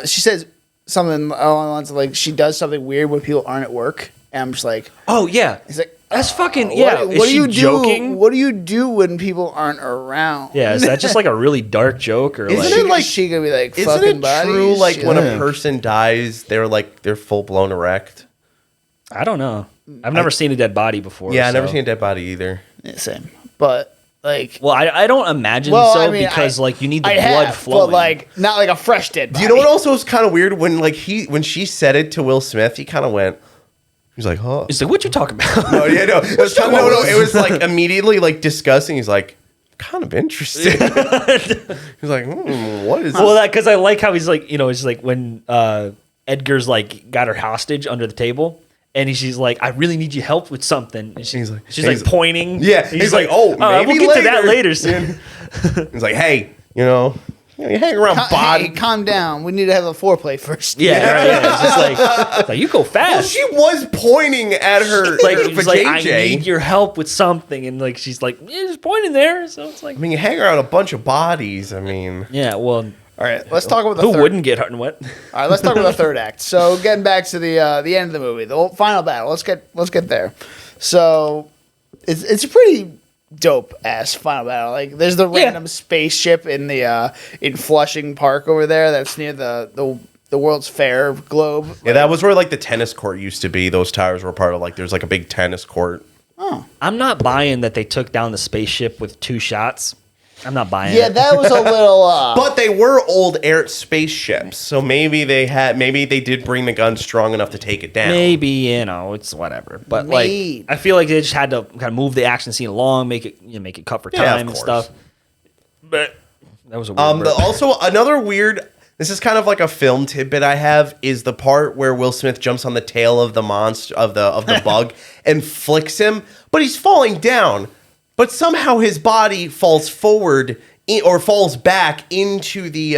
she says something along the lines of like, she does something weird when people aren't at work. And I'm just like, Oh yeah. he's like, That's fucking yeah. What Is do she you joking? do? What do you do when people aren't around? Yeah, is that just like a really dark joke or Isn't like it like- she gonna be like, Isn't fucking it bodies? true? Like She's when like, a person dies, they're full blown erect. I don't know. I've never seen a dead body before. Yeah, I never so- seen a dead body either. yeah, same, but like, Well, I don't imagine well, so I mean, because like you need the I blood have, flowing. but like not like a fresh dead. Do you know what also was kind of weird when when she said it to Will Smith, he kind of went. He was like, "Huh." It's like, what you talking about? No, yeah, no. It was it was like immediately like disgusting. He's like, kind of interesting. He's like, what is? Well, because I like how he's like, it's like when Edgar's like got her hostage under the table, and she's like, "I really need you help with something." And she's like pointing. Yeah, he's like, "Oh, maybe we'll get to that later." later." Soon. He's like, hey, you hang around body. Hey, calm down. We need to have a foreplay first. Yeah, right, yeah. It's just like you go Well, fast. she was pointing at her like, for she's like, I JJ. need your help with something, and like she's like, yeah, just pointing there. So it's like, I mean, you hang around a bunch of bodies. I mean, yeah, well, All right, let's talk about the who third. wouldn't get hot and wet? All right, let's talk about the third act. So getting back to the end of the movie, the whole final battle. Let's get there. So it's a pretty dope ass final battle. Like there's the random spaceship in the in Flushing Park over there. That's near the World's Fair globe. yeah, that was where like the tennis court used to be. Those towers were part of like there's like a big tennis court. I'm not buying that they took down the spaceship with 2 shots. I'm not buying Yeah, it. that was a little. But they were old air spaceships, so maybe they did bring the gun strong enough to take it down. Maybe, you know, it's whatever. But Maybe. like, I feel like they just had to kind of move the action scene along, make it cut for Yeah, of time and course. stuff. But that was a weird. burp. Also, another weird. This is kind of like a film tidbit I have is the part where Will Smith jumps on the tail of the monster of the bug and flicks him, but he's falling down. But somehow his body falls forward or falls back into the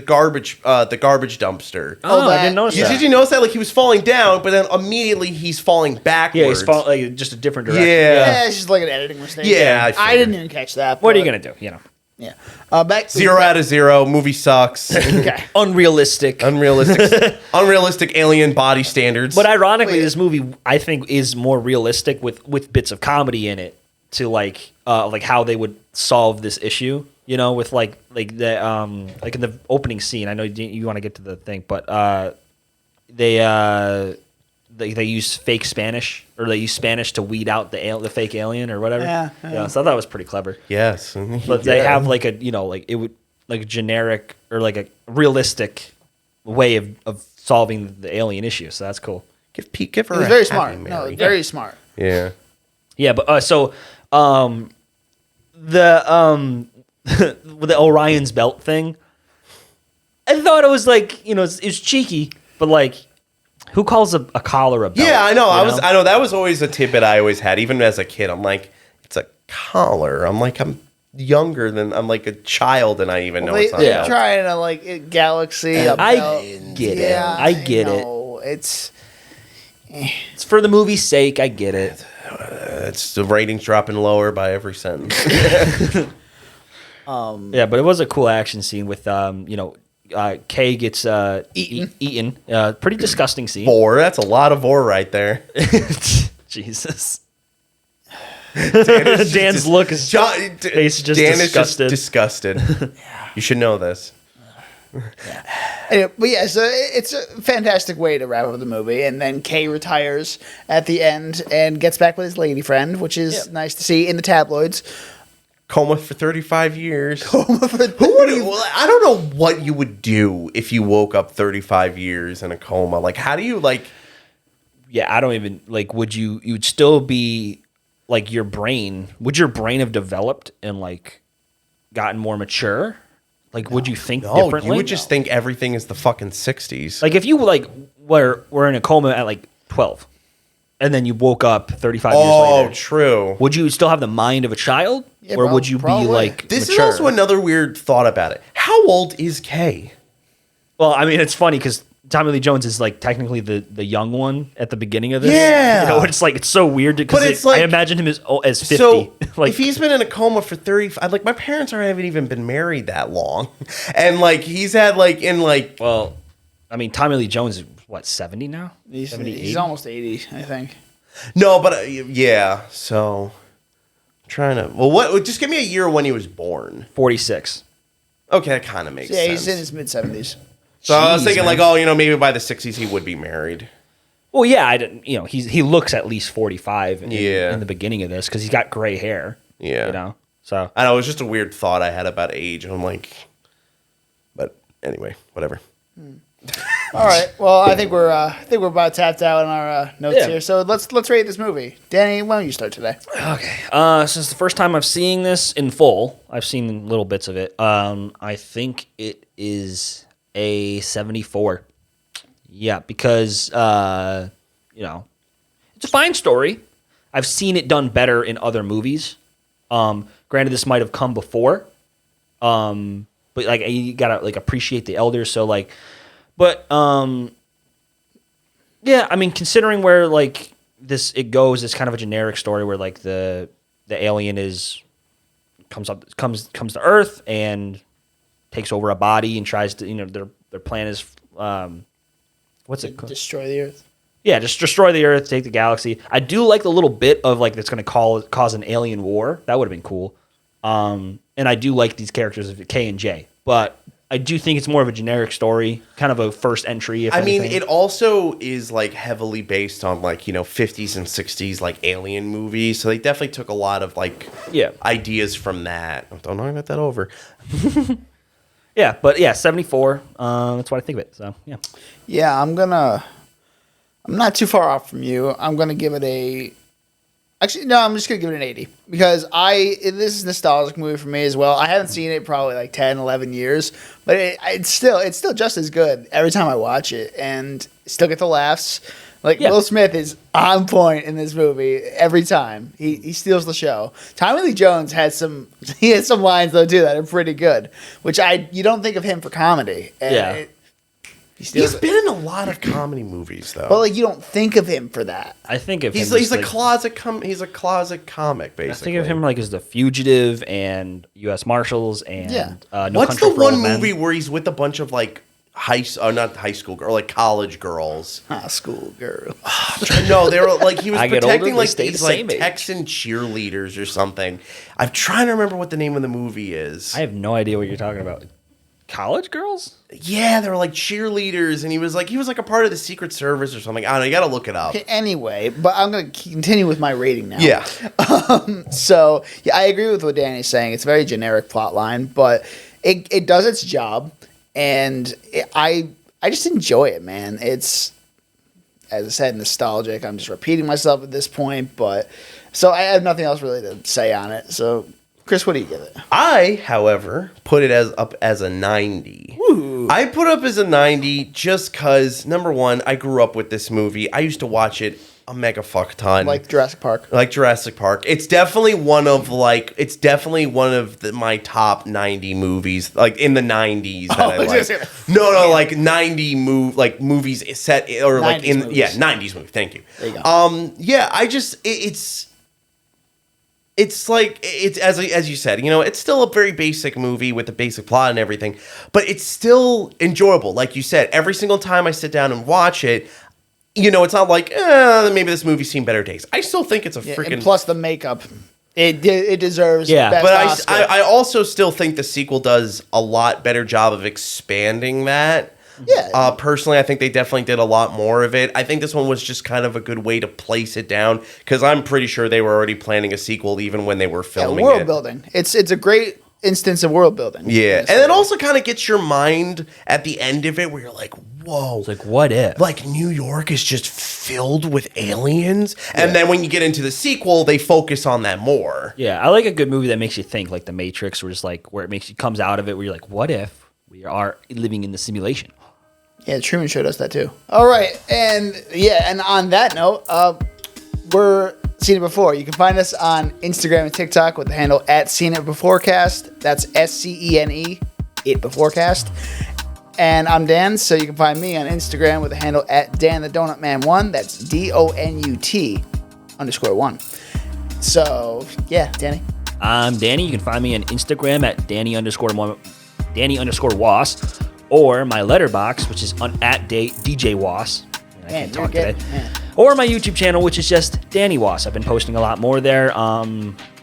garbage dumpster. Oh, I that- didn't notice Did that. you notice that? Like he was falling down, but then immediately he's falling backwards. Yeah, he's like just a different direction. Yeah. it's just like an editing mistake. Yeah, I I didn't even catch that. What are you but- gonna do? You know, Yeah. Back 0 out of 0. Movie sucks. Okay. unrealistic. Unrealistic alien body standards. But ironically, Wait. this movie I think is more realistic with bits of comedy in it to like how they would solve this issue. You know, with like the like in the opening scene. I know you want to get to the thing, but they use fake Spanish or they use Spanish to weed out the fake alien or whatever. Yeah. So I thought it was pretty clever. yes, But they have like a like it would like a generic or like a realistic way of solving the alien issue. So that's cool. give her. It was a very Happy smart. Mary. No, very smart. Yeah. Yeah, but so the with the Orion's belt thing, I thought it was like it's cheeky, but like who calls a collar a belt? Yeah, I know. you I know that was always a tidbit I always had, even as a kid. I'm like, it's a collar. I'm like, I'm like a child, and I even know it's not. They're a belt. trying to like Galaxy. a I belt. get it. Yeah, I get it. know. It's It's for the movie's sake. I get it. It's the ratings dropping lower by every sentence. Yeah, but it was a cool action scene with Kay gets eaten. Pretty disgusting scene. Vor. That's a lot of vor right there. Jesus. Dan's look is face is just Dan disgusted. is just disgusted. You should know this. Anyway, but yeah, so it's a fantastic way to wrap up the movie, and then Kay retires at the end and gets back with his lady friend, which is nice to see in the tabloids. Coma for 35 years. Who would? I don't know what you would do if you woke up 35 years in a coma. Like, how do you like? Yeah, I don't even like. You'd still be like would your brain have developed and like gotten more mature? Like, would you think No, differently? you would just think everything is the fucking 60s. like if you like were in a coma at like 12, and then you woke up 35 years oh, later. true. Would you still have the mind of a child, Yeah, or would you probably. be like This mature? is also another weird thought about it. How old is Kay? Well, I mean, it's funny because Tommy Lee Jones is like technically the young one at the beginning of this. Yeah. you know, it's like it's so weird because But it's like- I imagine him as 50. So, like if he's been in a coma for 35, like my parents haven't even been married that long, and like he's had like in like well, I mean, Tommy Lee Jones is what 70 now? He's 70, 80? almost 80, I think. no, but yeah. So, I'm trying to what? Just give me a year when he was born. 46. Okay, that kind of makes Yeah, sense. he's in his mid 70s. So I was Jeez, thinking man. like, maybe by the 60s he would be married. Well, yeah, I didn't. He looks at least 45. Yeah. in the beginning of this because he's got gray hair. Yeah. you know. So I know it was just a weird thought I had about age, and I'm like, but anyway, whatever. All right. Well, I think we're about tapped out on our notes Yeah. here. So let's rate this movie. Danny, why don't you start today? okay, since the first time I've seen this in full, I've seen little bits of it. I think it is a 74. Yeah, because it's a fine story. I've seen it done better in other movies. Granted, this might have come before, but like you gotta like appreciate the elders. So like, but yeah, I mean, considering where like it goes, it's kind of a generic story where like the alien comes to Earth and takes over a body and tries to their plan is what's it called? Destroy the Earth. Yeah, just destroy the Earth, take the galaxy. I do like the little bit of like that's going to cause an alien war. That would have been cool. And I do like these characters of K and J, but I do think it's more of a generic story, kind of a first entry. If I mean, anything. it also is like heavily based on like, 50s and 60s like alien movies. So they definitely took a lot of like ideas from that. Don't know about that over. Yeah, but yeah, 74. That's what I think of it. So yeah. Yeah, I'm not too far off from you. I'm gonna give it a. Actually, no, I'm just gonna give it an 80 because this is a nostalgic movie for me as well. I haven't seen it probably like 10, 11 years, but it's still just as good every time I watch it, and still get the laughs. Like Will Smith is on point in this movie every time. He steals the show. Tommy Lee Jones has some lines though too that are pretty good, which you don't think of him for comedy. And He's been in a lot of comedy movies though. But like you don't think of him for that. I think of he's him. He's a closet comic basically. I think of him like as the Fugitive and U.S. Marshals and No What's Country the for Old one Men. movie where he's with a bunch of like not high school girl, like college girls? School girl. No, they were like he was I get protecting older, they like stay these the like same age. Texan cheerleaders or something. I'm trying to remember what the name of the movie is. I have no idea what you're talking about. College girls? Yeah, they were like cheerleaders, and he was like a part of the Secret Service or something. I don't know. You got to look it up. Okay, anyway, but I'm going to continue with my rating now. Yeah. So, yeah, I agree with what Danny's saying. It's a very generic plot line, but it does its job, and I just enjoy it, man. It's, as I said, nostalgic. I'm just repeating myself at this point, but so I have nothing else really to say on it. So, Chris, what do you give it? I, however, put it up as a 90. Ooh. I put it up as a 90 just because, number one, I grew up with this movie. I used to watch it a mega fuck ton. Like Jurassic Park. Like Jurassic Park. It's definitely one of my top 90 movies, like in the 90s that I like. No, like 90 movies set or like 90s in movies. 90s movies. Thank you. There you go. I just it's like it's as you said, it's still a very basic movie with a basic plot and everything, but it's still enjoyable. Like you said, every single time I sit down and watch it, it's not like maybe this movie's seen better days. I still think it's a freaking. And plus the makeup, it deserves. Best But Oscar. I also still think the sequel does a lot better job of expanding that. Yeah. Personally, I think they definitely did a lot more of it. I think this one was just kind of a good way to place it down because I'm pretty sure they were already planning a sequel even when they were filming world it. building. It's a great instance of world building. Yeah, and it also kind of gets your mind at the end of it where you're like, whoa. It's like, what if? Like, New York is just filled with aliens? And then when you get into the sequel, they focus on that more. Yeah, I like a good movie that makes you think, like The Matrix, where it's like where it comes out of it, where you're like, what if we are living in the simulation? Yeah, Truman showed us that too. All right, and on that note, we're Seen It Before. You can find us on Instagram and TikTok with the handle @SeenItBeforecast. That's SCENE, It Beforecast. And I'm Dan, so you can find me on Instagram with the handle @DanTheDonutMan1. That's DONUT_1. So yeah, Danny. I'm Danny. You can find me on Instagram at Danny_Was, or my letterbox, which is on DJ Was. I can't talk today. Or my YouTube channel, which is just Danny Was. I've been posting a lot more there.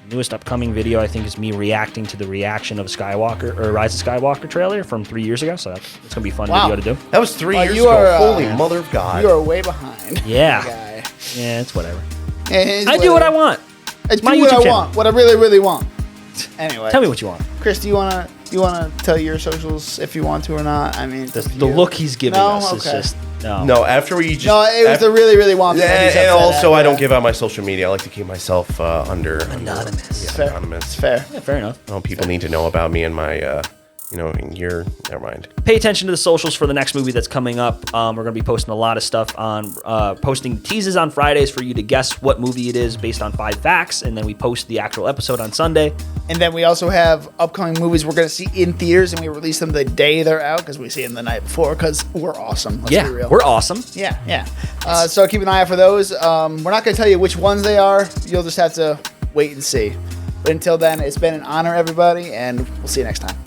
Newest upcoming video, I think, is me reacting to the reaction of Skywalker or Rise of Skywalker trailer from 3 years ago. So it's gonna be a fun video to do. That was 3 years you ago. are, Holy mother of God! You are way behind. Yeah. Guy. Yeah, it's whatever. It's I do what I want. It's my my what YouTube I channel. want. What I really, really want. Anyway, Tell me what you want. Chris, do you wanna tell your socials if you want to or not? I mean, The look he's giving us is just no. No, after we just No, it was the really, really want. and also, I don't give out my social media. I like to keep myself under Anonymous. Yeah, Fair. anonymous. It's fair. Yeah, fair enough. I don't people need to know about me and my, never mind. Pay attention to the socials for the next movie that's coming up. We're going to be posting a lot of stuff on, posting teases on Fridays for you to guess what movie it is based on 5 facts, and then we post the actual episode on Sunday. And then we also have upcoming movies we're going to see in theaters, and we release them the day they're out because we see them the night before because we're awesome. Let's be real. We're awesome. Yeah. So keep an eye out for those. We're not going to tell you which ones they are. You'll just have to wait and see. But until then, it's been an honor, everybody, and we'll see you next time.